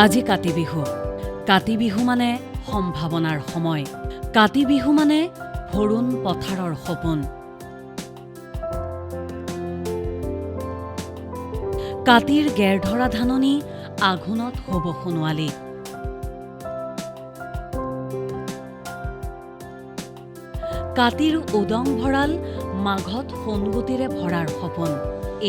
আজি কাতি বিহু। কাতি বিহু মানে সম্ভাৱনাৰ সময়। কাতি বিহু মানে ভৰুণ পথাৰৰ সপোন। কাতিৰ গেৰধৰা ধাননি, আঘোণত হ'ব সোণোৱালী। কাতিৰ উদং ভঁৰাল, মাঘত সোণগুটিৰে ভৰাৰ সপোন।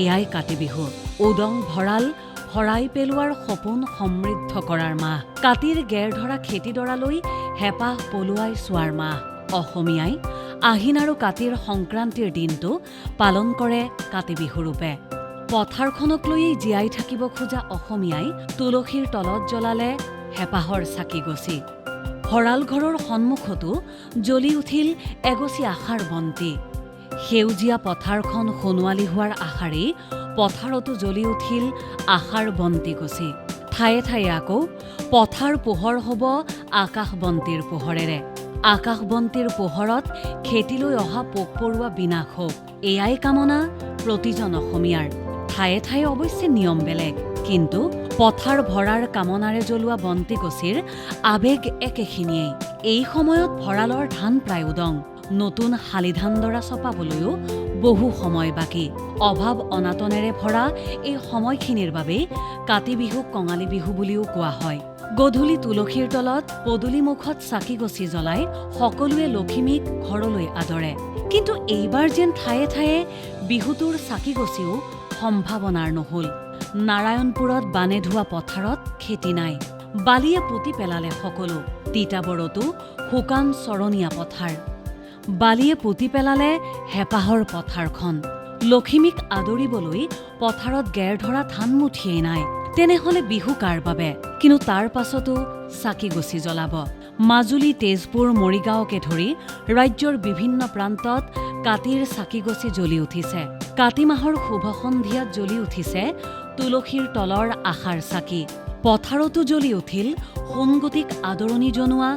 এয়াই কাতি বিহু। উদং ভঁৰাল ভৰাই পেলোৱাৰ সপোন সমৃদ্ধ কৰাৰ মাহ। কাতিৰ গেৰধৰা খেতিডৰালৈ হেঁপাহ পলুৱাই চোৱাৰ মাহ। অসমীয়াই আহিন আৰু কাতিৰ সংক্ৰান্তিৰ দিনটো পালন কৰে কাতি বিহুৰূপে। পথাৰখনক লৈয়ে জীয়াই থাকিব খোজা অসমীয়াই তুলসীৰ তলত জ্বলালে হেঁপাহৰ চাকি গছি। ভঁৰাল ঘৰৰ সন্মুখতো জ্বলি উঠিল এগছি আশাৰ বন্তি। সেউজীয়া পথাৰখন সোণোৱালী হোৱাৰ আশাৰেই পথাৰতো জ্বলি উঠিল আশাৰ বন্তি গছি। ঠায়ে ঠায়ে আকৌ পথাৰ পোহৰ হ'ব আকাশ বন্তিৰ পোহৰেৰে। আকাশ বন্তিৰ পোহৰত খেতিলৈ অহা পোক পৰুৱা বিনাশ হওক, এয়াই কামনা প্ৰতিজন অসমীয়াৰ। ঠায়ে ঠায়ে অৱশ্যে নিয়ম বেলেগ, কিন্তু পথাৰ ভৰাৰ কামনাৰে জ্বলোৱা বন্তিগছিৰ আৱেগ একেখিনিয়েই। এই সময়ত ভঁৰালৰ ধান প্ৰায় উদং। নতুন শালি ধানডৰা চপাবলৈও বহু সময় বাকী। অভাৱ অনাটনেৰে ভৰা এই সময়খিনিৰ বাবেই কাতি বিহুক কঙালী বিহু বুলিও কোৱা হয়। গধূলি তুলসীৰ তলত পদূলি মুখত চাকি গছি জ্বলাই সকলোৱে লখিমীক ঘৰলৈ আদৰে। কিন্তু এইবাৰ যেন ঠায়ে ঠায়ে বিহুটোৰ চাকি গছিও সম্ভাৱনাৰ নহল। নাৰায়ণপুৰত বানে ধোৱা পথাৰত খেতি নাই। বালিয়ে পুতি পেলালে সকলো। তিতাবৰতো শুকান চৰণীয়া পথাৰ। বালিয়ে পুতি পেলালে হেঁপাহৰ পথাৰখন। লখিমীক আদৰিবলৈ পথাৰত গেৰধৰা ধান মুঠিয়েই নাই। তেনেহলে বিহু কাৰ বাবে? কিন্তু তাৰ পাছতো চাকি গছি জ্বলাব। মাজুলী, তেজপুৰ, মৰিগাঁৱকে ধৰি ৰাজ্যৰ বিভিন্ন প্ৰান্তত কাতিৰ চাকি গছি জ্বলি উঠিছে। কাতি মাহৰ শুভ সন্ধিয়াত জ্বলি উঠিছে তুলসীৰ তলৰ আশাৰ চাকি। পথাৰতো জ্বলি উঠিল সোণগুটিক আদৰণি জনোৱা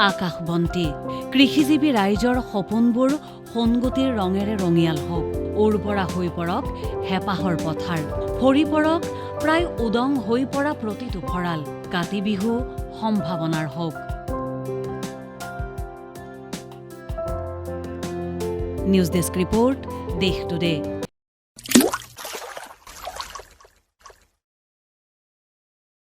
আকাশ বন্তি। কৃষিজীৱী ৰাইজৰ সপোনবোৰ সোণগুটিৰ ৰঙেৰে ৰঙিয়াল হওক। উৰ্বৰা হৈ পৰক হেঁপাহৰ পথাৰ। ভৰি পৰক প্ৰায় উদং হৈ পৰা প্ৰতিটো ভঁৰাল। কাতি বিহু সম্ভাৱনাৰ হওক। নিউজ ডেস্ক ৰিপোৰ্ট, দেশ টুডে।